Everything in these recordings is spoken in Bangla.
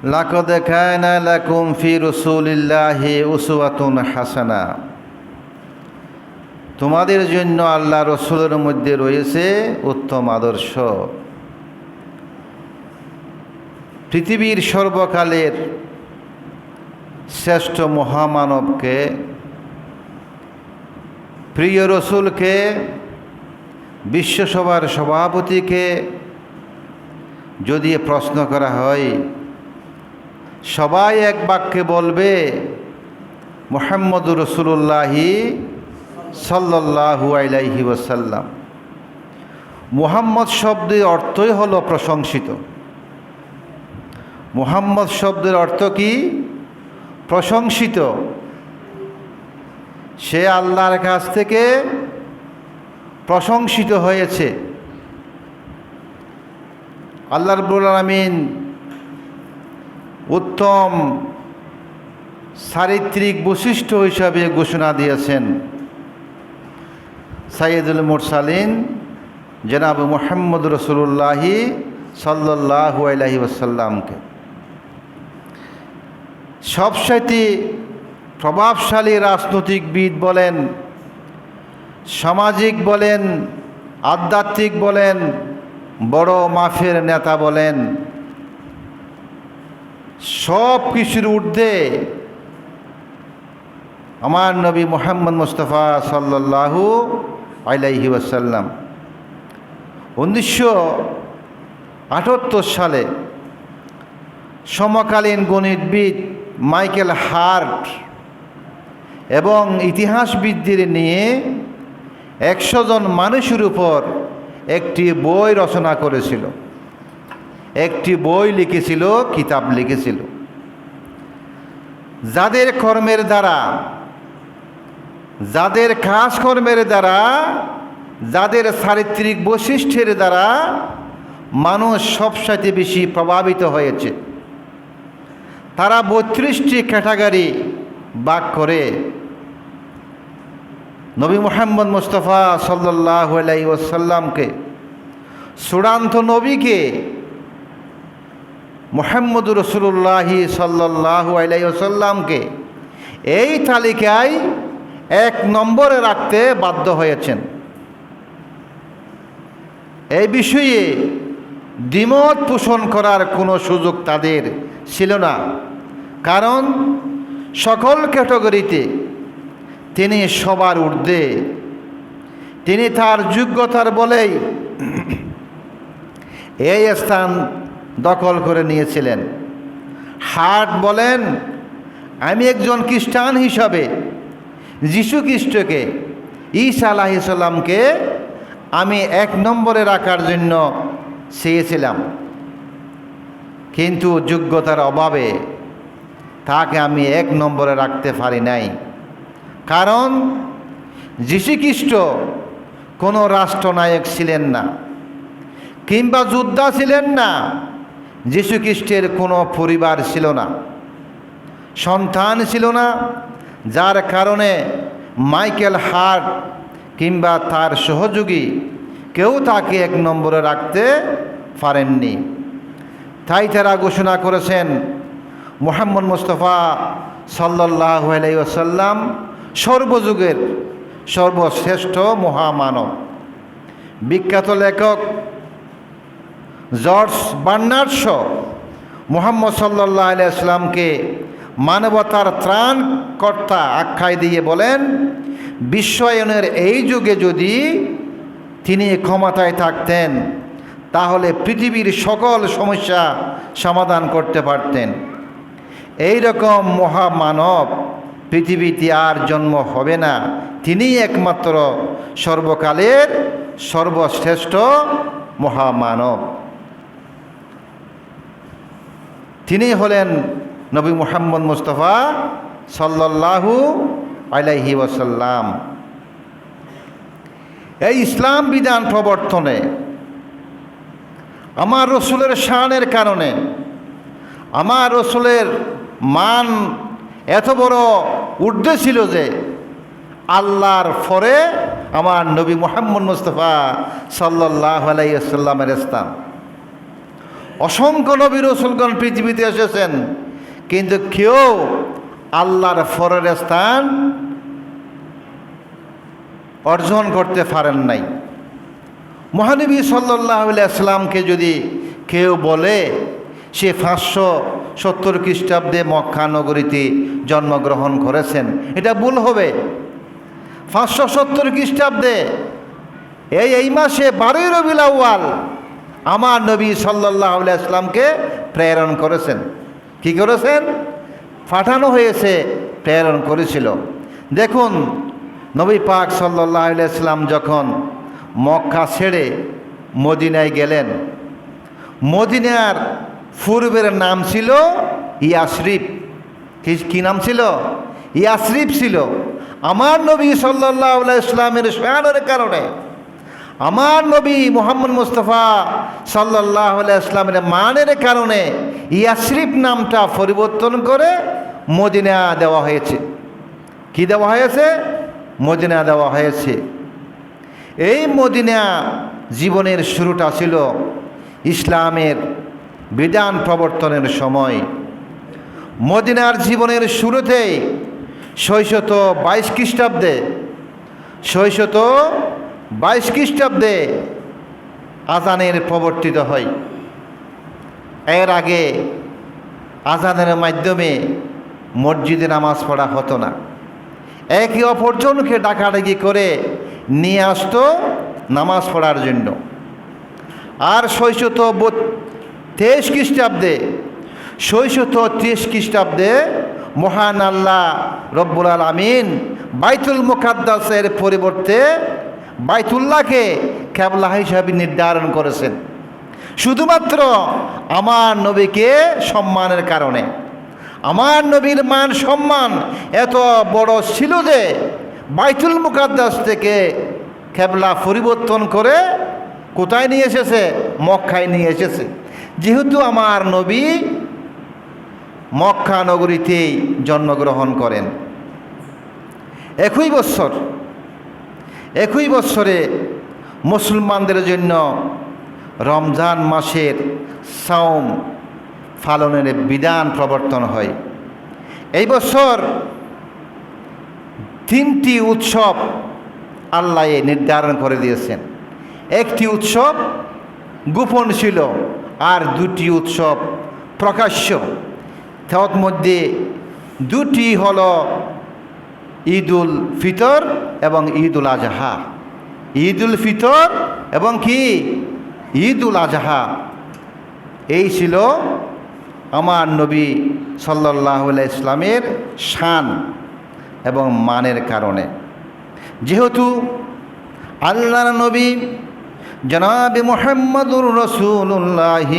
লাকাদ কানা লাকুম ফি রাসূলিল্লাহি উসওয়াতুন হাসানা। তোমাদের জন্য আল্লাহ রসুলের মধ্যে রয়েছে উত্তম আদর্শ। পৃথিবীর সর্বকালের শ্রেষ্ঠ মহামানবকে, প্রিয় রসুলকে, বিশ্বসভার সভাপতিকে যদি প্রশ্ন করা হয়, সবাই এক বাক্যে বলবে মুহাম্মদুর রাসূলুল্লাহি সাল্লাল্লাহু আলাইহি ওয়াসাল্লাম। মুহাম্মদ শব্দের অর্থই হলো প্রশংসিত। মুহাম্মদ শব্দের অর্থ কি? প্রশংসিত। সে আল্লাহর কাছ থেকে প্রশংসিত হয়েছে। আল্লাহ রাব্বুল আলামিন উত্তম চারিত্রিক বৈশিষ্ট্য হিসাবে ঘোষণা দিয়েছেন সাইয়্যিদুল মুরসালিন জনাব মুহাম্মদ রাসূলুল্লাহি সাল্লাল্লাহু আলাইহি ওয়াসাল্লামকে। সবচাইতে প্রভাবশালী রাজনৈতিকবিদ বলেন, সামাজিক বলেন, আধ্যাত্মিক বলেন, বড় মাফের নেতা বলেন, সব কিছুর ঊর্ধ্বে আমার নবী মুহাম্মদ মুস্তাফা সাল্লাল্লাহু আলাইহি ওয়াসাল্লাম 1978 সালে সমকালীন গণিতবিদ মাইকেল হার্ট এবং ইতিহাসবিদদের নিয়ে 100 জন মানুষের উপর একটি বই রচনা করেছিল, একটি বই লিখেছিল, কিতাব লিখেছিল। যাদের কর্মের দ্বারা, যাদের কাজকর্মের দ্বারা, যাদের চারিত্রিক বৈশিষ্ট্যের দ্বারা মানুষ সবচাইতে বেশি প্রভাবিত হয়েছে, তারা 32টি ক্যাটাগরি ভাগ করে নবী মুহাম্মদ মুস্তাফা সাল্লাল্লাহু আলাইহি ওয়াসাল্লামকে, চূড়ান্ত নবীকে, মুহাম্মদুর রাসূলুল্লাহি সাল্লাল্লাহু আলাইহি ওয়াসাল্লামকে এই তালিকায় 1 নম্বরে রাখতে বাধ্য হয়েছেন। এই বিষয়ে দ্বিমত পোষণ করার কোনো সুযোগ তাদের ছিল না, কারণ সকল ক্যাটাগরিতে তিনি সবার ঊর্ধ্বে। তিনি তার যোগ্যতার বলেই এই স্থান দখল করে নিয়েছিলেন। হার্ট বলেন, আমি একজন খ্রিস্টান হিসাবে যীশু খ্রিস্টকে, ঈসা আলাইহিস সালামকে আমি 1 নম্বরে রাখার জন্য চেয়েছিলাম, কিন্তু যোগ্যতার অভাবে তাকে আমি 1 নম্বরে রাখতে পারি নাই। কারণ যীশু খ্রিস্ট কোনো রাষ্ট্রনায়ক ছিলেন না, কিংবা যোদ্ধা ছিলেন না। যীশু খ্রিস্টের কোনো পরিবার ছিল না, সন্তান ছিল না, যার কারণে মাইকেল হার্ট কিংবা তার সহযোগী কেউ তাকে 1 নম্বরে রাখতে পারেননি। তাই তারা ঘোষণা করেছেন মুহাম্মদ মুস্তাফা সাল্লাল্লাহু আলাইহি ওয়াসাল্লাম সর্বযুগের সর্বশ্রেষ্ঠ মহামানব। বিখ্যাত লেখক জর্জ বার্নার্ড শ মুহাম্মদ সাল্লাল্লাহু আলাইহি ওয়াসাল্লামকে মানবতার ত্রাণকর্তা আখ্যায় দিয়ে বলেন, বিশ্বায়নের এই যুগে যদি তিনি ক্ষমতায় থাকতেন তাহলে পৃথিবীর সকল সমস্যা সমাধান করতে পারতেন। এই রকম মহামানব পৃথিবীতে আর জন্ম হবে না। তিনিই একমাত্র সর্বকালের সর্বশ্রেষ্ঠ মহামানব। তিনি হলেন নবী মুহাম্মদ মুস্তাফা সাল্লাল্লাহু আলাইহি ওয়াসাল্লাম। এই ইসলাম বিধান প্রবর্তনে আমার রসুলের শানের কারণে, আমার রসুলের মান এত বড় ঊর্ধ্বে ছিল যে আল্লাহর পরে আমার নবী মুহাম্মদ মুস্তাফা সাল্লাল্লাহু আলাইহি ওয়াসাল্লামের স্থান। অসংখ্য নবী রাসূলগণ পৃথিবীতে এসেছেন, কিন্তু কেউ আল্লাহর ফরের স্থান অর্জন করতে পারেন নাই। মহানবী সাল্লাল্লাহু আলাইহি সাল্লামকে যদি কেউ বলে সে 570 খ্রিস্টাব্দে মক্কা নগরীতে জন্মগ্রহণ করেছেন, এটা ভুল হবে। 570 খ্রিস্টাব্দে এই মাসে 12 রবিউল আউয়াল আমার নবী সাল্লাল্লাহু আলাইহি সাল্লামকে প্রেরণ করেছেন। কি করেছেন? পাঠানো হয়েছে, প্রেরণ করেছিল। দেখুন, নবী পাক সাল্লাল্লাহু আলাইহি সাল্লাম যখন মক্কা ছেড়ে মদিনায় গেলেন, মদিনার পূর্বের নাম ছিল ইয়াসরিব। কি নাম ছিল? ইয়াসরিব ছিল। আমার নবী সাল্লাল্লাহু আলাইহি সাল্লামের শানের কারণে, আমার নবী মুহাম্মদ মুস্তাফা সাল্লাল্লাহু আলাইহি সাল্লামের মানের কারণে ইয়াসরিব নামটা পরিবর্তন করে মদিনা দেওয়া হয়েছে। কি দেওয়া হয়েছে? মদিনা দেওয়া হয়েছে। এই মদিনা জীবনের শুরুটা ছিল ইসলামের বিধান প্রবর্তনের সময়। মদিনার জীবনের শুরুতেই 622 খ্রিস্টাব্দে 622 খ্রিস্টাব্দে আজানের প্রবর্তিত হয়। এর আগে আজানের মাধ্যমে মসজিদে নামাজ পড়া হতো না। একে অপরজনকে ডাকাডাকি করে নিয়ে আসতো নামাজ পড়ার জন্য। আর 623 খ্রিস্টাব্দে 630 খ্রিস্টাব্দে মহান আল্লাহ রব্বুল আলামিন বাইতুল মুকাদ্দাসের পরিবর্তে বাইতুল্লাহকে কিবলা হিসাবে নির্ধারণ করেছেন, শুধুমাত্র আমার নবীকে সম্মানের কারণে। আমার নবীর মান সম্মান এত বড় ছিল যে বাইতুল মুকাদ্দাস থেকে কিবলা পরিবর্তন করে কোথায় নিয়ে এসেছে? মক্কায় নিয়ে এসেছে। যেহেতু আমার নবী মক্কা নগরীতেই জন্মগ্রহণ করেন। একই বছরে মুসলমানদের জন্য রমজান মাসের সাওম পালনের বিধান প্রবর্তন হয়। এই বছর 3টি উৎসব আল্লাহ নির্ধারণ করে দিয়েছেন। একটি উৎসব গোপন ছিল, আর 2টি উৎসব প্রকাশ্য। তার মধ্যে 2টি হলো ঈদুল ফিতর এবং ঈদুল আজহা। ঈদুল ফিতর এবং কি ঈদুল আজহা, এই ছিল আমার নবী সাল্লাল্লাহু আলাইহি ইসলামের শান এবং মানের কারণে। যেহেতু আল্লাহর নবী জনাবে মুহাম্মদুর রাসূলুল্লাহ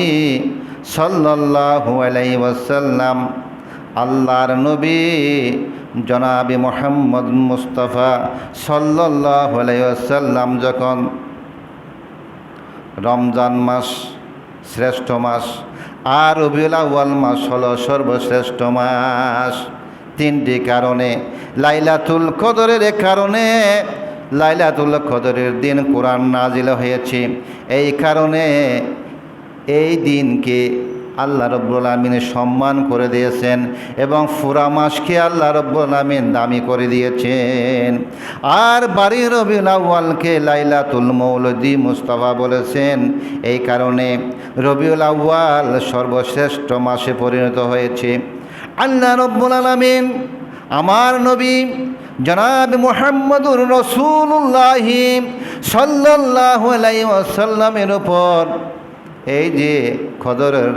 সাল্লাল্লাহু আলাইহি ওয়াসাল্লাম, আল্লাহর নবী জনাবে মুহাম্মদ মুস্তাফা সাল্লাল্লাহু আলাইহি ওয়াসাল্লাম যখন রমজান মাস শ্রেষ্ঠ মাস আর রবিউল আউয়াল মাস হলো সর্বশ্রেষ্ঠ মাস। 3টি কারণে, লাইলাতুল কদরের কারণে, লাইলাতুল কদরের দিন কোরআন নাজিল হয়েছে। এই কারণে এই দিনকে আল্লাহ রব্বুল আমিন সম্মান করে দিয়েছেন এবং পুরা মাসকে আল্লাহ রব্বুল আমিন দামি করে দিয়েছেন। আর 12 রবিউল আউয়ালকে লাইলাতুল মৌলুদি মুস্তাফা বলেছেন। এই কারণে রবিউল আউয়াল সর্বশ্রেষ্ঠ মাসে পরিণত হয়েছে। আল্লাহ রব্বুল আমিন আমার নবী জনাব মুহাম্মদুর রাসূলুল্লাহ সাল্লাল্লাহু আলাইহি ওয়াসাল্লামের উপর এই যে কদরের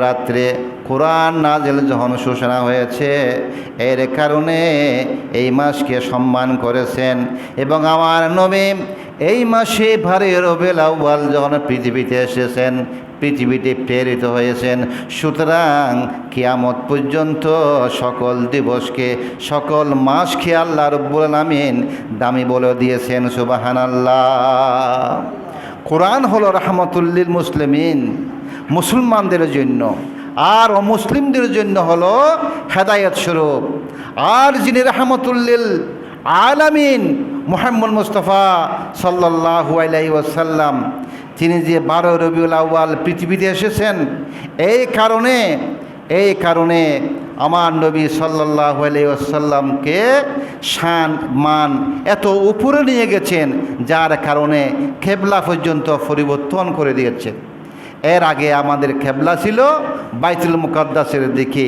রাত্রে কোরআন নাজিল যখন ঘোষণা হয়েছে, এর কারণে এই মাসকে সম্মান করেছেন। এবং আমার নবী এই মাসে 12 রবিউল আউয়াল যখন পৃথিবীতে এসেছেন, পৃথিবীতে প্রেরিত হয়েছেন। সুতরাং কিয়ামত পর্যন্ত সকল দিবসকে, সকল মাসকে আল্লাহ রব্বুল আমিন দামি বলে দিয়েছেন। সুবহানাল্লাহ। কোরআন হলো রাহমাতুল লিল মুসলিমিন, মুসলমানদের জন্য, আর অমুসলিমদের জন্য হলো হেদায়েত স্বরূপ। আর যিনি রাহমাতুল লিল আলামিন মুহাম্মদ মুস্তাফা সাল্লাল্লাহু আলাইহি ওয়াসাল্লাম, তিনি যে 12 রবিউল আউয়াল পৃথিবীতে এসেছেন, এই কারণে আমার নবী সাল্লাল্লাহু আলাইহি ওয়াসাল্লামকে শান মান এত উপরে নিয়ে গেছেন, যার কারণে কেবলা পর্যন্ত পরিবর্তন করে দিয়েছেন। এর আগে আমাদের কেবলা ছিল বাইতুল মুকাদ্দাসের দিকে।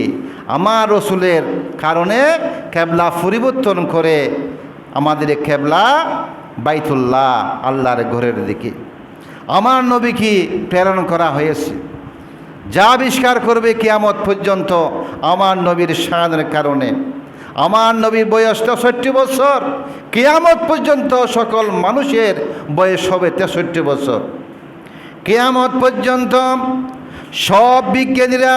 আমার রসুলের কারণে কেবলা পরিবর্তন করে আমাদের কেবলা বাইতুল্লাহ, আল্লাহর ঘরের দিকে আমার নবীকে প্রেরণ করা হয়েছে। যা আবিষ্কার করবে কিয়ামত পর্যন্ত আমার নবীর শানের কারণে। আমার নবীর বয়স 63 বছর, কিয়ামত পর্যন্ত সকল মানুষের বয়স হবে 63 বছর। কিয়ামত পর্যন্ত সব বিজ্ঞানীরা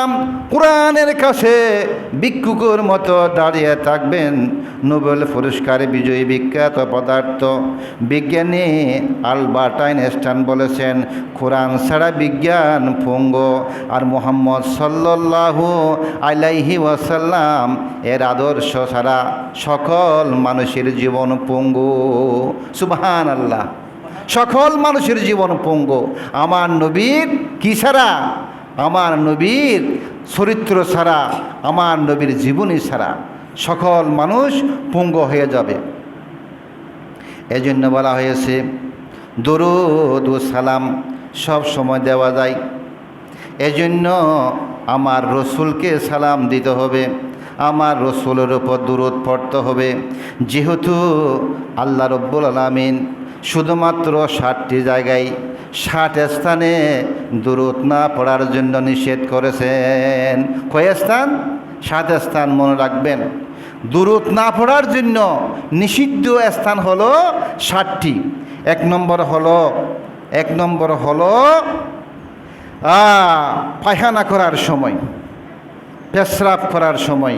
কোরআনের কাছে ভিক্ষুকের মতো দাঁড়িয়ে থাকবেন। নোবেল পুরস্কার বিজয়ী বিখ্যাত পদার্থ বিজ্ঞানী আলবার্ট আইনস্টাইন বলেছেন, কোরআন ছাড়া বিজ্ঞান পঙ্গু, আর মুহাম্মদ সাল্লাল্লাহু আলাইহি ওয়াসাল্লাম এর আদর্শ ছাড়া সকল মানুষের জীবন পঙ্গু। সুবহানাল্লাহ। সকল মানুষের জীবন পঙ্গু। আমার নবীর কি ছাড়া? আমার নবীর চরিত্র ছাড়া, আমার নবীর জীবনী ছাড়া সকল মানুষ পঙ্গু হয়ে যাবে। এজন্য বলা হয়েছে দরুদ ও সালাম সব সময় দেওয়া যায়। এজন্য আমার রসুলকে সালাম দিতে হবে, আমার রসুলের উপর দরুদ পড়তে হবে। যেহেতু আল্লাহ রব্বুল আলামিন শুধুমাত্র 60টি জায়গায় 60 স্থানে দরুদ না পড়ার জন্য নিষেধ করেছেন। কয় স্থান? 7 স্থান মনে রাখবেন। দরুদ না পড়ার জন্য নিষিদ্ধ স্থান হলো 60টি। এক নম্বর হলো পায়খানা করার সময়, পেশরাব করার সময়,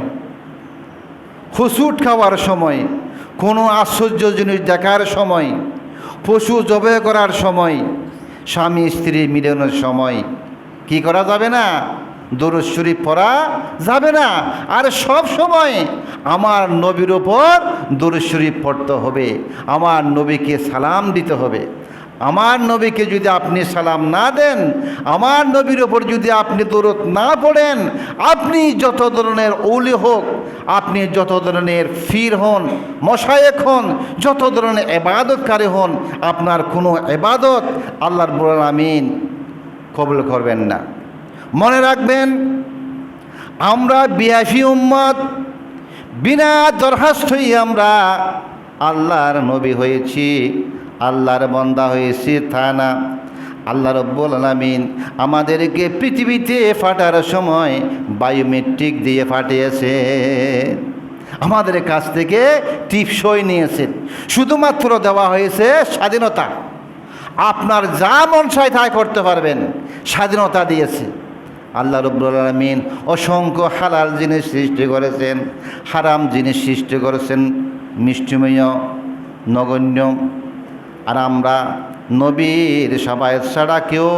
হুসুট খাওয়ার সময়, কোনো আশ্চর্য জিনিস দেখার সময়, পশু জবাই করার সময়, স্বামী স্ত্রী মিলনের সময় কি করা যাবে না? দরুদ শরীফ পড়া যাবে না। আর সব সময় আমার নবীর ওপর দরুদ শরীফ পড়তে হবে, আমার নবীকে সালাম দিতে হবে। আমার নবীকে যদি আপনি সালাম না দেন, আমার নবীর ওপর যদি আপনি দরুদ না পড়েন, আপনি যত ধরনের ওলি হোক, আপনি যত ধরনের ফির হন, মশায়েখ হন, যত ধরনের এবাদতকারী হন, আপনার কোনো এবাদত আল্লাহ রাব্বুল আলামিন কবুল করবেন না। মনে রাখবেন, আমরা বিআইপি উম্মত, বিনা দরখাস্তই আমরা আল্লাহর নবী হয়েছি, আল্লাহর বান্দা হয়েছি তা না। আল্লাহ রাব্বুল আলামিন আমাদেরকে পৃথিবীতে পাঠার সময় বায়োমেট্রিক দিয়ে পাঠিয়েছে, আমাদের কাছ থেকে টিপসই নিয়েছেন। শুধুমাত্র দেওয়া হয়েছে স্বাধীনতা, আপনার যা মন চায় তাই করতে পারবেন, স্বাধীনতা দিয়েছে। আল্লাহ রাব্বুল আলামিন অসংখ্য হালাল জিনিস সৃষ্টি করেছেন, হারাম জিনিস সৃষ্টি করেছেন, মিষ্টময় নগণ্য। আর আমরা নবীর শাফায়াত ছাড়া কেউ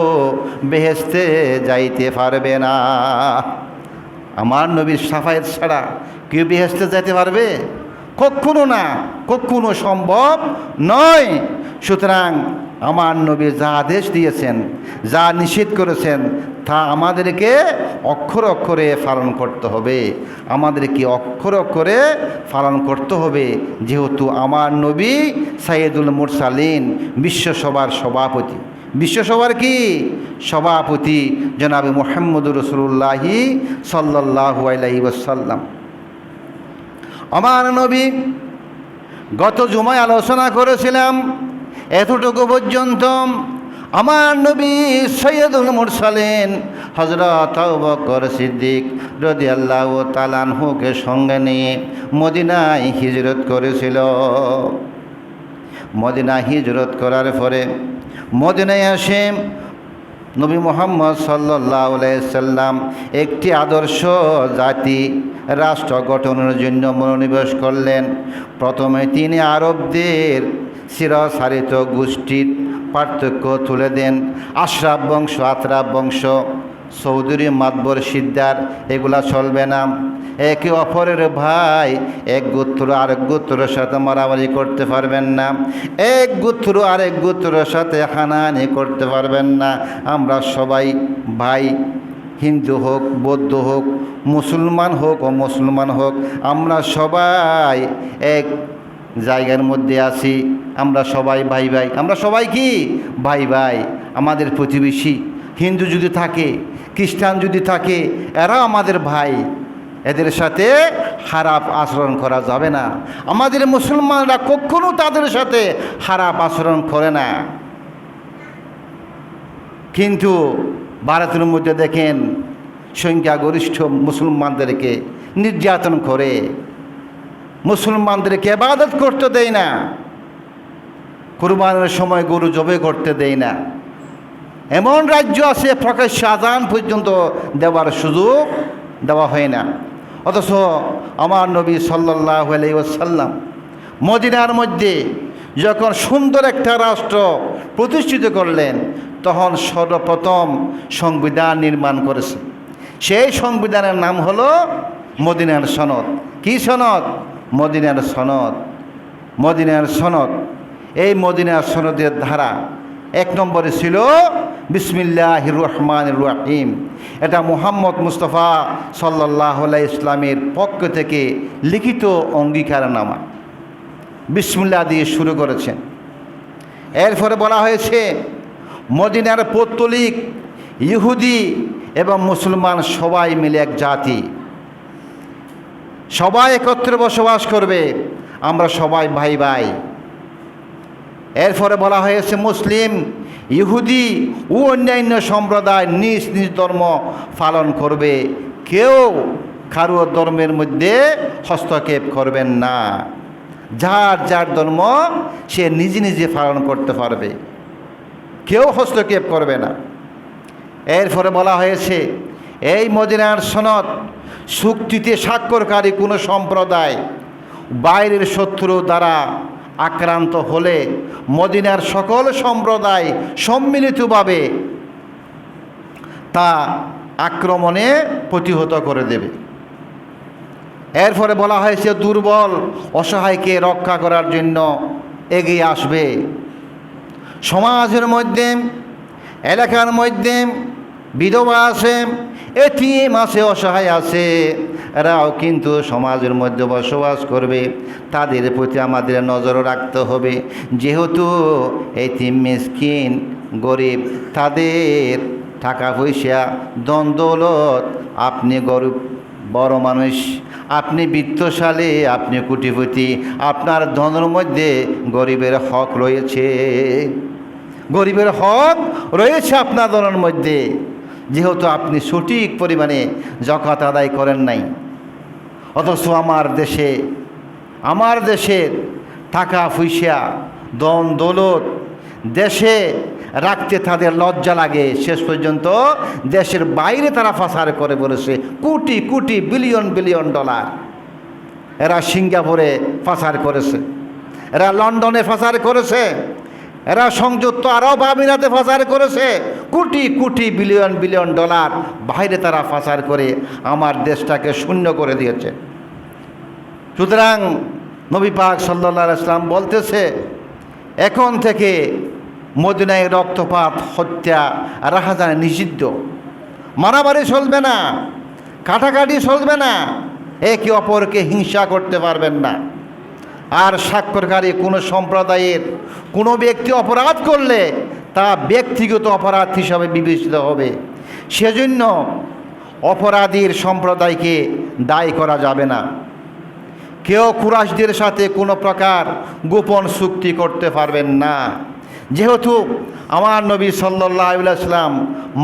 বেহেশতে যাইতে পারবে না। আমার নবীর শাফায়াত ছাড়া কেউ বেহেশতে যাইতে পারবে? কখনো না, কখনো সম্ভব নয়। সুতরাং আমার নবী যা আদেশ দিয়েছেন, যা নিষেধ করেছেন, তা আমাদেরকে অক্ষরে অক্ষরে পালন করতে হবে, আমাদেরকে অক্ষরে অক্ষরে পালন করতে হবে। যেহেতু আমার নবী সাইয়্যিদুল মুরসালিন, বিশ্বসভার সভাপতি। বিশ্বসভার কি সভাপতি? জনাবে মুহাম্মদুর রাসূলুল্লাহি সাল্লাল্লাহু আলাইহি ওয়াসাল্লাম। আমার নবী গত জুমায় আলোচনা করেছিলাম এতটুকু পর্যন্ত। আমার নবী সৈয়দুল মুরসালিন হযরত আবু বকর সিদ্দিক রাদিয়াল্লাহু তাআলা আনহুকে সঙ্গে নিয়ে মদিনায় হিজরত করেছিল। মদিনায় হিজরত করার পরে মদিনায় আসে নবী মুহাম্মদ সাল্লাল্লাহু আলাইহি সাল্লাম একটি আদর্শ জাতি রাষ্ট্র গঠনের জন্য মনোনিবেশ করলেন। প্রথমে তিনি আরবদের চিরসারিত গোষ্ঠীর পার্থক্য তুলে দেন। আশরাফ বংশ, আতরাফ বংশ, চৌধুরী, মাতবর, সিদ্ধার এগুলা চলবে না। একে অপরের ভাই, এক গোত্র আরেক গোত্রের সাথে মারামারি করতে পারবেন না, এক গোত্র আরেক গোত্রের সাথে হানাহানি করতে পারবেন না। আমরা সবাই ভাই, হিন্দু হোক, বৌদ্ধ হোক, মুসলমান হোক ও মুসলমান হোক, আমরা সবাই এক জায়গার মধ্যে আছি। আমরা সবাই ভাই ভাই, আমরা সবাই কি ভাই ভাই। আমাদের প্রতিবেশী হিন্দু যদি থাকে, খ্রিস্টান যদি থাকে, এরা আমাদের ভাই, এদের সাথে খারাপ আচরণ করা যাবে না। আমাদের মুসলমানরা কখনো তাদের সাথে খারাপ আচরণ করে না। কিন্তু ভারতের মধ্যে দেখেন সংখ্যাগরিষ্ঠ মুসলমানদেরকে নির্যাতন করে, মুসলমানদেরকে ইবাদত করতে দেয় না, কুরবানের সময় গরু জবে করতে দেয় না। এমন রাজ্য আছে প্রকাশ্য আযান পর্যন্ত দেওয়ার সুযোগ দেওয়া হয় না। অথচ আমার নবী সাল্লাল্লাহু আলাইহি ওয়াসাল্লাম মদিনার মধ্যে যখন সুন্দর একটা রাষ্ট্র প্রতিষ্ঠিত করলেন, তখন সর্বপ্রথম সংবিধান নির্মাণ করেছে। সেই সংবিধানের নাম হলো মদিনার সনদ। কি সনদ? মদিনার সনদ। মদিনার সনদ। এই মদিনার সনদের ধারা 1 নম্বরে ছিল বিসমিল্লাহির রহমানির রহিম। এটা মুহাম্মদ মুস্তাফা সাল্লাল্লাহু আলাইহি ইসলামের পক্ষ থেকে লিখিত অঙ্গীকারনামা। বিসমিল্লাহ দিয়ে শুরু করেছেন। এরপরে বলা হয়েছে মদিনার পৌত্তলিক, ইহুদি এবং মুসলমান সবাই মিলে এক জাতি, সবাই একত্রে বসবাস করবে, আমরা সবাই ভাই ভাই। এরপরে বলা হয়েছে মুসলিম, ইহুদি ও অন্যান্য সম্প্রদায় নিজ নিজ ধর্ম পালন করবে, কেউ কারো ধর্মের মধ্যে হস্তক্ষেপ করবেন না। যার যার ধর্ম সে নিজে নিজে পালন করতে পারবে, কেউ হস্তক্ষেপ করবে না। এরপরে বলা হয়েছে এই মদিনার সনদ চুক্তিতে স্বাক্ষরকারী কোনো সম্প্রদায় বাইরের শত্রু দ্বারা আক্রান্ত হলে মদিনার সকল সম্প্রদায় সম্মিলিতভাবে তা আক্রমণে প্রতিহত করে দেবে। এরপরে বলা হয়েছে দুর্বল অসহায়কে রক্ষা করার জন্য এগিয়ে আসবে। সমাজের মধ্যে, এলাকার মধ্যে বিধবা আছে, এতিম আছে, অসহায় আছে, এরাও কিন্তু সমাজের মধ্যে বসবাস করবে। তাদের প্রতি আমাদের নজর রাখতে হবে। যেহেতু এতিম, মিসকিন, গরিব, তাদের টাকা পয়সা, ধন দৌলত, আপনি গরিব বড় মানুষ, আপনি বিত্তশালী, আপনি কোটিপতি, আপনার ধনের মধ্যে গরিবের হক রয়েছে, গরিবের হক রয়েছে আপনার ধনের মধ্যে। যেহেতু আপনি সঠিক পরিমাণে যাকাত আদায় করেন নাই, অথচ আমার দেশের টাকা পয়সা, ধন দৌলত দেশে রাখতে তাদের লজ্জা লাগে। শেষ পর্যন্ত দেশের বাইরে তারা পাচার করে বলেছে crore crore, billion billion dollar. এরা সিঙ্গাপুরে পাচার করেছে, এরা লন্ডনে পাচার করেছে, এরা সংযুক্ত আরব আমিরাতে পাচার করেছে। Crore crore, billion billion dollar বাইরে তারা পাচার করে আমার দেশটাকে শূন্য করে দিয়েছে। সুতরাং নবী পাক সাল্লাল্লাহু আলাইহি ওয়াসাল্লাম বলতেছে, এখন থেকে মদিনায় রক্তপাত, হত্যা, রাহাজানি নিষিদ্ধ। মারামারি চলবে না, কাটাকাটি চলবে না, একে অপরকে হিংসা করতে পারবেন না। আর স্বাক্ষরকারী কোনো সম্প্রদায়ের কোনো ব্যক্তি অপরাধ করলে তা ব্যক্তিগত অপরাধ হিসাবে বিবেচিত হবে। সেজন্য অপরাধীর সম্প্রদায়কে দায়ী করা যাবে না। কেউ কুরাইশদের সাথে কোনো প্রকার গোপন চুক্তি করতে পারবেন না। যেহেতু আমার নবী সাল্লাল্লাহু আলাইহি ওয়াসাল্লাম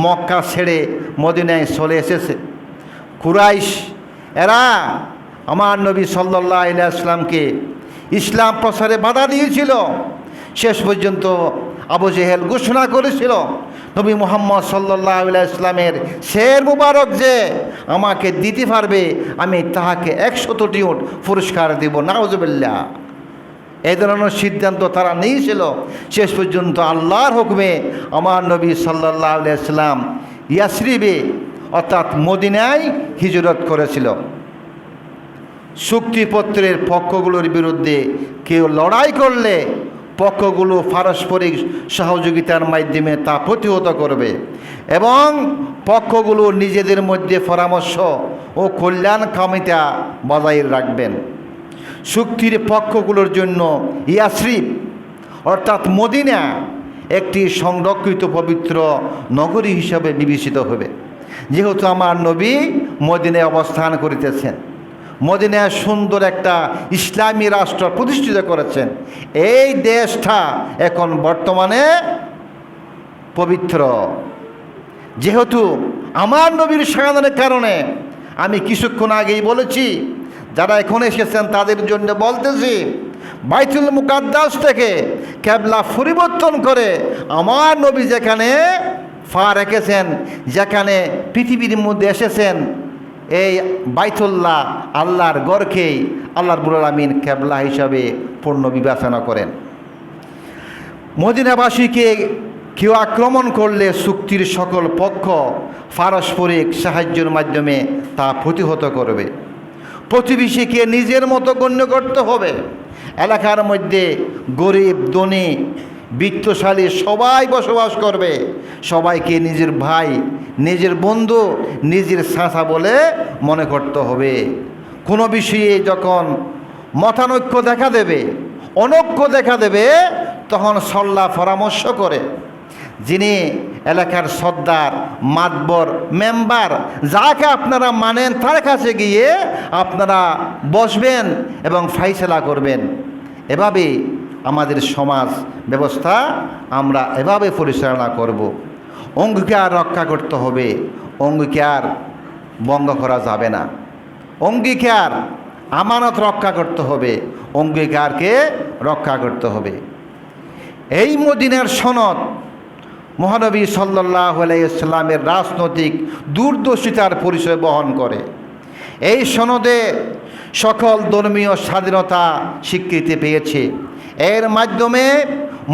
মক্কা ছেড়ে মদিনায় চলে এসেছে, কুরাইশ এরা আমার নবী সাল্লাল্লাহু আলাইহি ওয়াসাল্লামকে ইসলাম প্রচারে বাধা দিয়েছিল। শেষ পর্যন্ত আবু জেহেল ঘোষণা করেছিল নবী মুহাম্মদ সাল্লাল্লাহু আলাইহি ওয়াসাল্লামের শের মুবারক যে আমাকে দিতে পারবে, আমি তাহাকে 100টি উট পুরস্কার দেব। নাউজুবিল্লাহ। এই ধরনের সিদ্ধান্ত তারা নিয়েছিল। শেষ পর্যন্ত আল্লাহর হুকুমে আমার নবী সাল্লাল্লাহু আলাইহি ওয়াসাল্লাম ইয়াসরিবে অর্থাৎ মদিনায় হিজরত করেছিল। চুক্তিপত্রের পক্ষগুলোর বিরুদ্ধে কেউ লড়াই করলে পক্ষগুলো পারস্পরিক সহযোগিতার মাধ্যমে তা প্রতিহত করবে এবং পক্ষগুলো নিজেদের মধ্যে পরামর্শ ও কল্যাণকামিতা বজায় রাখবেন। চুক্তির পক্ষগুলোর জন্য ইয়াসরিব অর্থাৎ মদিনা একটি সংরক্ষিত পবিত্র নগরী হিসাবে বিবেচিত হবে, যেহেতু আমার নবী মদিনায় অবস্থান করিতেছেন, মদিনায় সুন্দর একটা ইসলামী রাষ্ট্র প্রতিষ্ঠিত করেছেন। এই দেশটা এখন বর্তমানে পবিত্র, যেহেতু আমার নবীর শাহাদাতের কারণে আমি কিছুক্ষণ আগেই বলেছি, যারা এখন এসেছেন তাদের জন্য বলতেছি, বাইতুল মুকাদ্দাস থেকে কিবলা পরিবর্তন করে আমার নবী যেখানে পা রেখেছেন, যেখানে পৃথিবীর মধ্যে এসেছেন, এই বাইতুল্লাহ আল্লাহর গড়কেই আল্লাহ রাব্বুল আলামিন কিবলা হিসাবে পূর্ণ বিবেচনা করেন। মদিনাবাসীকে কেউ আক্রমণ করলে চুক্তির সকল পক্ষ পারস্পরিক সাহায্যের মাধ্যমে তা প্রতিহত করবে। প্রতিবেশীকে নিজের মতো গণ্য করতে হবে। এলাকার মধ্যে গরিব ধনী বিত্তশালী সবাই বসবাস করবে। সবাইকে নিজের ভাই, নিজের বন্ধু, নিজের চাচা বলে মনে করতে হবে। কোনো বিষয়ে যখন মতানৈক্য দেখা দেবে, অনৈক্য দেখা দেবে, তখন সল্লাহ পরামর্শ করে যিনি এলাকার সর্দার, মাতবর, মেম্বার, যাকে আপনারা মানেন তার কাছে গিয়ে আপনারা বসবেন এবং ফাইসলা করবেন। এভাবে আমাদের সমাজ ব্যবস্থা আমরা এভাবে পরিচালনা করব। অঙ্গীকার রক্ষা করতে হবে, অঙ্গীকার ভঙ্গ করা যাবে না। অঙ্গীকার আমানত রক্ষা করতে হবে, অঙ্গীকারকে রক্ষা করতে হবে। এই মদিনার সনদ মহানবী সাল্লাল্লাহু আলাইহি ওয়াসাল্লামের রাজনৈতিক দূরদর্শিতার পরিচয় বহন করে। এই সনদে সকল ধর্মীয় স্বাধীনতা স্বীকৃতি পেয়েছে। এর মাধ্যমে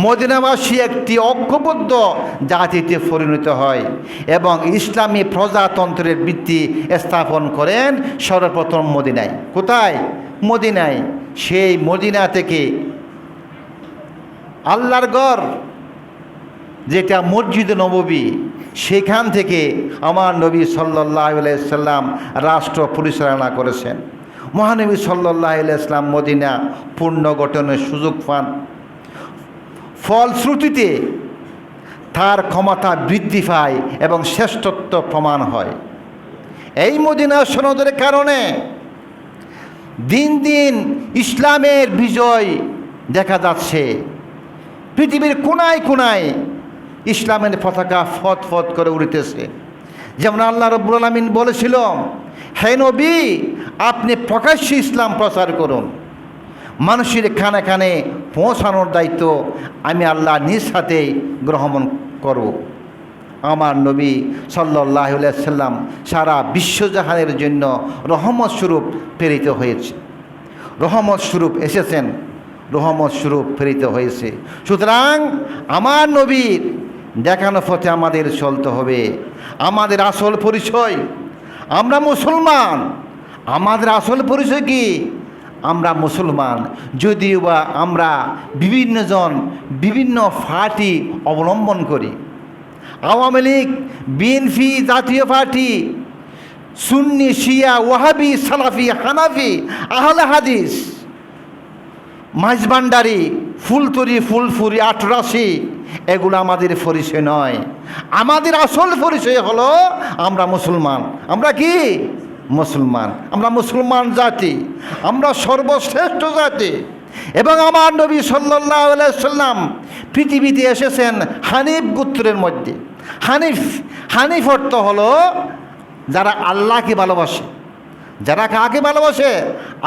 মদিনাবাসী একটি ঐক্যবদ্ধ জাতিতে পরিণত হয় এবং ইসলামী প্রজাতন্ত্রের ভিত্তি স্থাপন করেন সর্বপ্রথম মদিনায়। কোথায়? মদিনায়। সেই মদিনা থেকে আল্লাহর ঘর যেটা মসজিদে নববী, সেখান থেকে আমার নবী সাল্লাল্লাহু আলাইহি সাল্লাম রাষ্ট্র পরিচালনা করেছেন। মহানবী সাল্লাল্লাহু আলাইহি সাল্লাম মদিনা পুনর্গঠনের সুযোগ পান। ফলশ্রুতিতে তার ক্ষমতা বৃদ্ধি পায় এবং শ্রেষ্ঠত্ব প্রমাণ হয়। এই মদিনা সনদের কারণে দিন দিন ইসলামের বিজয় দেখা যাচ্ছে। পৃথিবীর কোনায় কোনায় ইসলামের পতাকা ফত ফত করে উড়িতেছে। যেমন আল্লাহ রাব্বুল আলামিন বলেছিল, হে নবী, আপনি প্রকাশ্যে ইসলাম প্রচার করুন, মানুষের কানে কানে পৌঁছানোর দায়িত্ব আমি আল্লাহ নিজ হাতেই গ্রহণ করব। আমার নবী সাল্লাল্লাহু আলাইহি সাল্লাম সারা বিশ্বজাহানের জন্য রহমত স্বরূপ প্রেরিত হয়েছে, রহমত স্বরূপ এসেছেন, রহমত স্বরূপ প্রেরিত হয়েছে। সুতরাং আমার নবীর দেখানো পথে আমাদের চলতে হবে। আমাদের আসল পরিচয়, আমরা মুসলমান। আমাদের আসল পরিচয় কি? আমরা মুসলমান। যদিও বা আমরা বিভিন্নজন বিভিন্ন পার্টি অবলম্বন করি। আওয়ামী লীগ, বিএনপি, জাতীয় পার্টি, সুন্নি, শিয়া, ওয়াহাবি, সালাফি, হানাফি, আহলে হাদিস, মাইজবান্ডারি, ফুলতরি, ফুলফুরি, আটরাশি, এগুলো আমাদের পরিচয় নয়। আমাদের আসল পরিচয় হলো আমরা মুসলমান। আমরা কি? মুসলমান। আমরা মুসলমান জাতি, আমরা সর্বশ্রেষ্ঠ জাতি। এবং আমার নবী সাল্লাল্লাহু আলাইহি সাল্লাম পৃথিবীতে এসেছেন হানিফ গোত্রের মধ্যে। হানিফ অর্থ হলো যারা আল্লাহকে ভালোবাসে। যারা কাকে ভালোবাসে?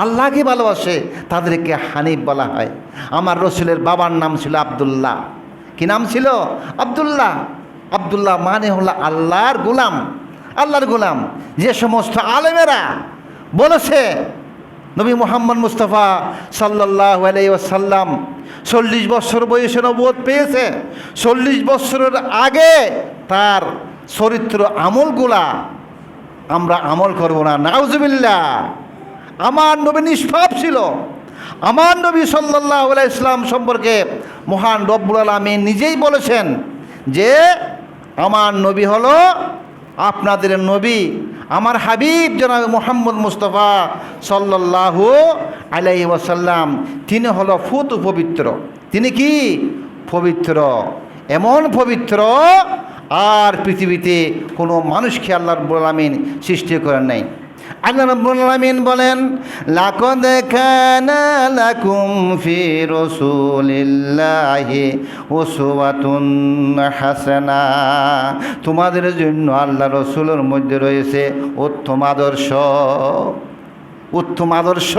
আল্লাহকে ভালোবাসে, তাদেরকে হানিফ বলা হয়। আমার রসুলের বাবার নাম ছিল আব্দুল্লাহ। কি নাম ছিল? আব্দুল্লাহ। আব্দুল্লাহ মানে হলো আল্লাহর গোলাম। আল্লাহর গোলাম। যে সমস্ত আলেমেরা বলেছে নবী মুহাম্মদ মুস্তাফা সাল্লাল্লাহু আলাইহি ওয়াসাল্লাম 40 বছর বয়সে নবুয়ত পেয়েছে, 40 বছরের আগে তার চরিত্র আমলগুলা আমরা আমল করব না। নাউজুবিল্লাহ। আমার নবী নিষ্পাপ ছিল। আমার নবী সাল্লাল্লাহু আলাইহি ইসলাম সম্পর্কে মহান রব্বুল আলামিন নিজেই বলেছেন যে আমার নবী হলো আপনাদের নবী, আমার হাবিব জনাব মুহাম্মদ মুস্তাফা সাল্লাল্লাহু আলাইহি ওয়াসাল্লাম তিনি হলো ফুত পবিত্র। তিনি কি পবিত্র, এমন পবিত্র আর পৃথিবীতে কোনো মানুষকে আল্লাহ রাব্বুল আলামিন সৃষ্টি করেন নাই। আল্লাহ রাব্বুল আলামিন বলেন, লাকাদ কানা লাকুম ফি রাসূলিল্লাহি উসওয়াতুন হাসানা, তোমাদের জন্য আল্লাহ রাসূলের মধ্যে রয়েছে উত্তম আদর্শ। উত্তম আদর্শ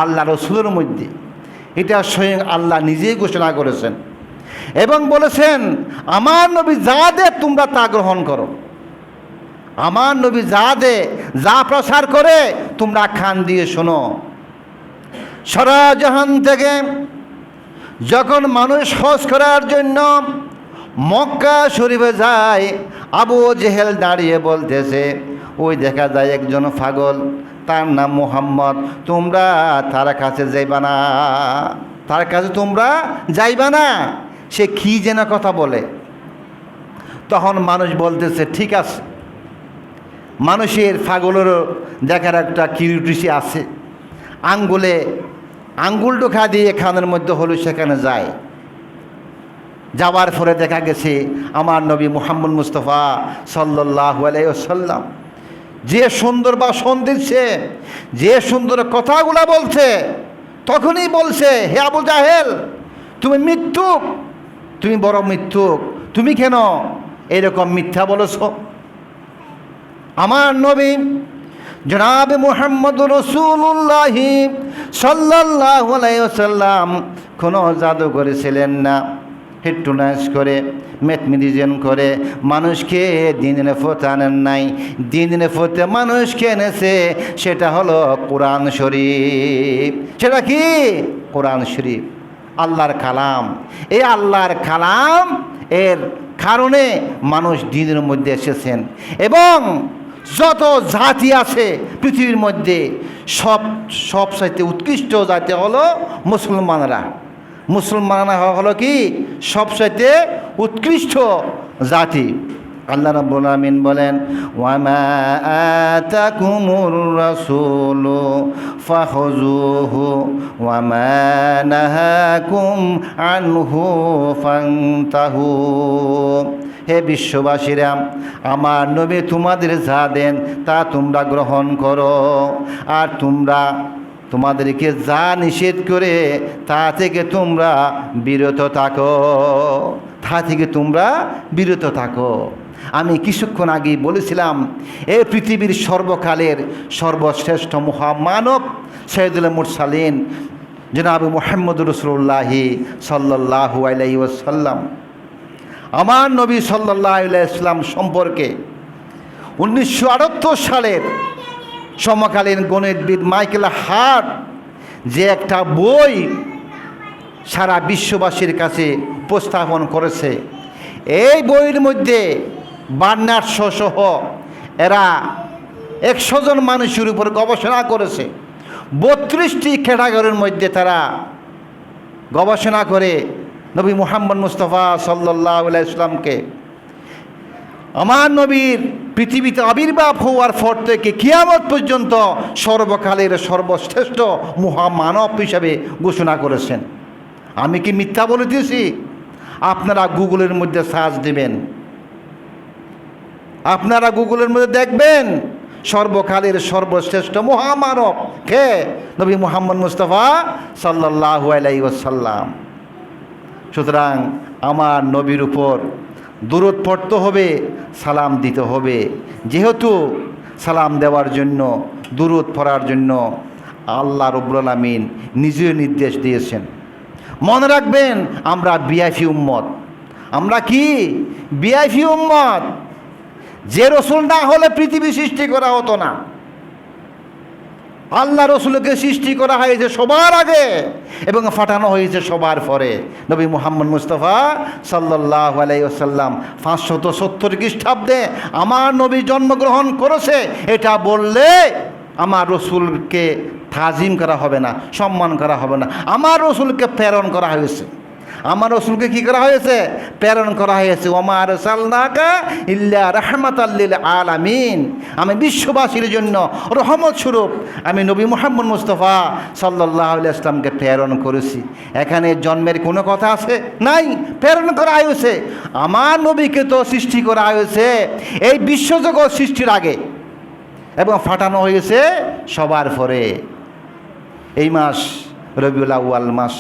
আল্লাহ রাসূলের মধ্যে, এটা স্বয়ং আল্লাহ নিজেই ঘোষণা করেছেন এবং বলেছেন আমার নবী যা দে তোমরা তা গ্রহণ করো। আমার নবী যা দে, যা প্রচার করে তোমরা কান দিয়ে শোনো। সারা জাহান থেকে যখন মানুষ হজ করার জন্য মক্কা শরীফে যায়, আবু জেহেল দাঁড়িয়ে বলতেছে, ওই দেখা যায় একজন পাগল, তার নাম মুহাম্মদ, তোমরা তার কাছে যাইবা না, তার কাছে তোমরা যাইবা না, সে কি যেন কথা বলে। তখন মানুষ বলতেছে ঠিক আছে, মানুষের পাগলেরও দেখার একটা কিউরিটিসি আছে, আঙ্গুল ঢোকা দিয়ে খানের মধ্যে হলো সেখানে যায়। যাওয়ার পরে দেখা গেছে আমার নবী মুহাম্মদ মুস্তাফা সাল্লাল্লাহু আলাইহি ওয়াসাল্লাম যে সুন্দর ভাষণ দিচ্ছে, যে সুন্দর কথাগুলা বলছে, তখনই বলছে, হে আবু জাহেল তুমি মিথ্যুক, তুমি বড় মিথ্যুক, তুমি কেন এরকম মিথ্যা বলেছ? আমার নবী জনাবে মুহাম্মদুর রাসূলুল্লাহ সাল্লাল্লাহু আলাইহি ওয়াসাল্লাম কোনো জাদু করেছিলেন না, হিপনোটাইজ করে, মেথমেটিজিয়ান করে মানুষকে দিনের পথে আনেন নাই। দিনের পথে মানুষকে এনেছে সেটা হলো কোরআন শরীফ। সেটা কি? কোরআন শরীফ, আল্লাহর কালাম। এই আল্লাহর কালাম এর কারণে মানুষ দিনের মধ্যে এসেছেন এবং যত জাতি আছে পৃথিবীর মধ্যে সবচাইতে উৎকৃষ্ট জাতি হলো মুসলমানরা। মুসলমানরা হলো কি সবচাইতে উৎকৃষ্ট জাতি। আল্লাহ রাব্বুল আলামিন বলেন, ওয়ামা আতাকুমুর রাসূলু ফাখুযুহু ওয়ামা নাহাকুম আনহু ফান্তাহু। হে বিশ্ববাসীরা, আমার নবী তোমাদের যা দেন তা তোমরা গ্রহণ করো, আর তোমাদেরকে যা নিষেধ করে তা থেকে তোমরা বিরত থাকো, তা থেকে তোমরা বিরত থাকো। আমি কিছুক্ষণ আগেই বলেছিলাম, এই পৃথিবীর সর্বকালের সর্বশ্রেষ্ঠ মহামানব সাইয়্যিদুল মুরসালিন জনাব মুহাম্মদুর রাসূলুল্লাহ সাল্লাল্লাহু আলাইহি ওয়াসাল্লাম, আমার নবী সাল্লাল্লাহু আলাইহি ওয়াসাল্লাম সম্পর্কে 1978 সালের সমকালীন গণিতবিদ মাইকেল হার্ট যে একটা বই সারা বিশ্ববাসীর কাছে উপস্থাপন করেছে, এই বইয়ের মধ্যে বার্নার্ড শ সহ এরা 100 জন মানুষের উপর গবেষণা করেছে। 32টি ক্যাটাগরির মধ্যে তারা গবেষণা করে নবী মুহাম্মদ মুস্তাফা সাল্লাল্লাহু আলাইহি ওয়াসাল্লামকে আমার নবীর পৃথিবীতে আবির্ভাব হওয়ার পর থেকে কিয়ামত পর্যন্ত সর্বকালের সর্বশ্রেষ্ঠ মহামানব হিসাবে ঘোষণা করেছেন। আমি কি মিথ্যা বলেছি? আপনারা গুগলের মধ্যে সার্চ দিবেন, আপনারা গুগলের মধ্যে দেখবেন সর্বকালের সর্বশ্রেষ্ঠ মহামানব কে? নবী মুহাম্মদ মুস্তাফা সাল্লাল্লাহু আলাইহি ওয়াসাল্লাম। সুতরাং আমার নবীর উপর দুরূদ পড়তে হবে, সালাম দিতে হবে। যেহেতু সালাম দেওয়ার জন্য, দুরূদ পড়ার জন্য আল্লাহ রাব্বুল আলামিন নিজে নির্দেশ দিয়েছেন। মনে রাখবেন, আমরা ভিআইপি উম্মত। আমরা কি ভিআইপি উম্মত? যে রসুল না হলে পৃথিবী সৃষ্টি করা হতো না। আল্লাহ রসুলকে সৃষ্টি করা হয়েছে সবার আগে এবং ফাটানো হয়েছে সবার পরে। নবী মুহাম্মদ মুস্তাফা সাল্লাল্লাহু আলাইহি ওয়াসাল্লাম 570 খ্রিস্টাব্দে আমার নবী জন্মগ্রহণ করেছে, এটা বললে আমার রসুলকে তাজিম করা হবে না, সম্মান করা হবে না। আমার রসুলকে প্রেরণ করা হয়েছে, আমার রসুলকে কি করা হয়েছে? প্রেরণ করা হয়েছে। ওমা আরসালনাকা ইল্লা রাহমাতাল লিল আলামিন, আমি বিশ্ববাসীর জন্য রহমত স্বরূপ আমি নবী মুহাম্মদ মুস্তাফা সাল্লাল্লাহু আলাইহি ওয়াসাল্লামকে প্রেরণ করেছি। এখানে জন্মের কোনো কথা আছে? নাই, প্রেরণ করা হয়েছে। আমার নবীকে তো সৃষ্টি করা হয়েছে এই বিশ্বজগৎ সৃষ্টির আগে এবং ফাটানো হয়েছে সবার পরে। এই মাস রবিউল আউয়াল মাস,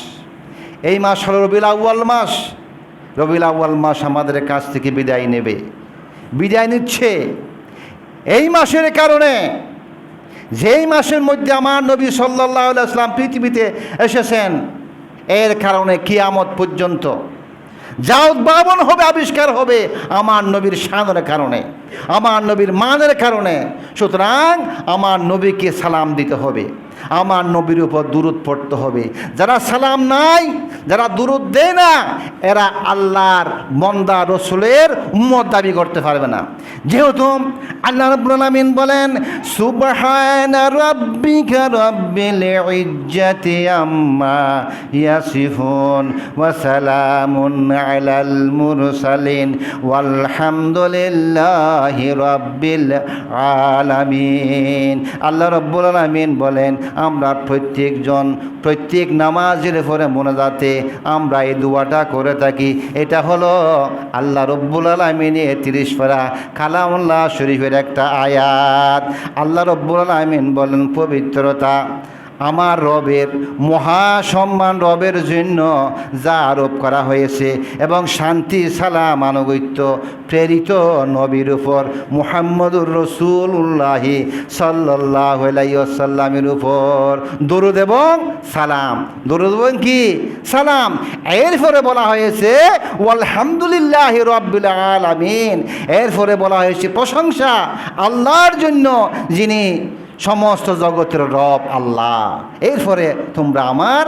এই মাস হলো রবিউল আউয়াল মাস। রবিউল আউয়াল মাস আমাদের কাছ থেকে বিদায় নেবে, বিদায় নিচ্ছে এই মাসের কারণে, যেই মাসের মধ্যে আমার নবী সাল্লাল্লাহু আলাইহি ওয়াসাল্লাম পৃথিবীতে এসেছেন। এর কারণে কিয়ামত পর্যন্ত যা উদ্ভাবন হবে, আবিষ্কার হবে আমার নবীর শানের কারণে, আমার নবীর মানের কারণে। সুতরাং আমার নবীকে সালাম দিতে হবে, আমার নবীর উপর দুরূদ পড়তে হবে। যারা সালাম নাই, যারা দুরূদ দেয় না, এরা আল্লাহর বান্দা রসুলের উম্মত দাবি করতে পারবে না। যেহেতু আল্লাহ রাব্বুল আলামিন বলেন সুবহানা রাব্বিকা রাব্বিল ইজ্জাতি আম্মা ইয়াসিফুন ওয়া সালামুন আলাল মুরসালিন ওয়ালহামদুলিল্লাহি রাব্বিল আলামিন। আল্লাহ রাব্বুল আলামিন বলেন আমরা প্রত্যেকজন প্রত্যেক নামাজের পরে মোনাজাতে আমরা এই দোয়াটা করে থাকি। এটা হলো আল্লাহ রব্বুল আলামিনের 30 পারা কালামুল্লাহ শরীফের একটা আয়াত। আল্লাহ রব্বুল আলামিন বলেন পবিত্রতা আমার রবের, মহাসম্মান রবের জন্য যা আরোপ করা হয়েছে এবং শান্তি সালাম আনুগত্য প্রেরিত নবীর উপর মুহাম্মদুর রাসূলুল্লাহি সাল্লাল্লাহু আলাইহি ওয়াসাল্লামের উপর দরুদ এবং সালাম। দরুদ এবং কি? সালাম। এরপরে বলা হয়েছে আলহামদুলিল্লাহি রাব্বিল আলামিন। এরপরে বলা হয়েছে প্রশংসা আল্লাহর জন্য, যিনি সমস্ত জগতের রব আল্লাহ। এরপরে তোমরা আমার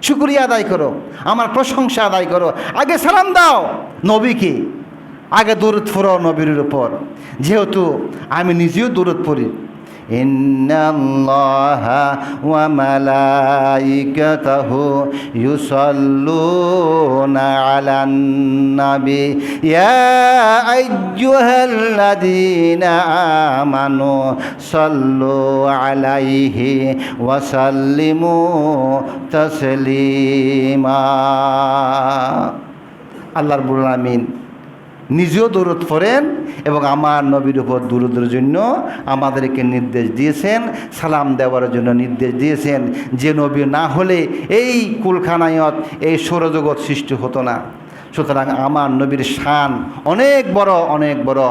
শুকরিয়া আদায় করো, আমার প্রশংসা আদায় করো। আগে সালাম দাও নবীকে, আগে দরুদ পড়ো নবীর উপর। যেহেতু আমি নিজেও দরুদ পড়ি, ইন্নাল্লাহা ওয়া মালাইকাতাহু ইউসাল্লুনা আলান নাবি ইয়া আইয়ুহাল্লাযীনা আমানু সাল্লু আলাইহি ওয়া সাল্লিমু তাসলিমা। আল্লাহ রাব্বুল আলামিন নিজেও দরুদ পড়েন এবং আমার নবীর উপর দরুদের জন্য আমাদেরকে নির্দেশ দিয়েছেন, সালাম দেওয়ার জন্য নির্দেশ দিয়েছেন। যে নবী না হলে এই কুলখানায়ত, এই সৌরজগৎ সৃষ্টি হতো না। সুতরাং আমার নবীর শান অনেক বড়, অনেক বড়।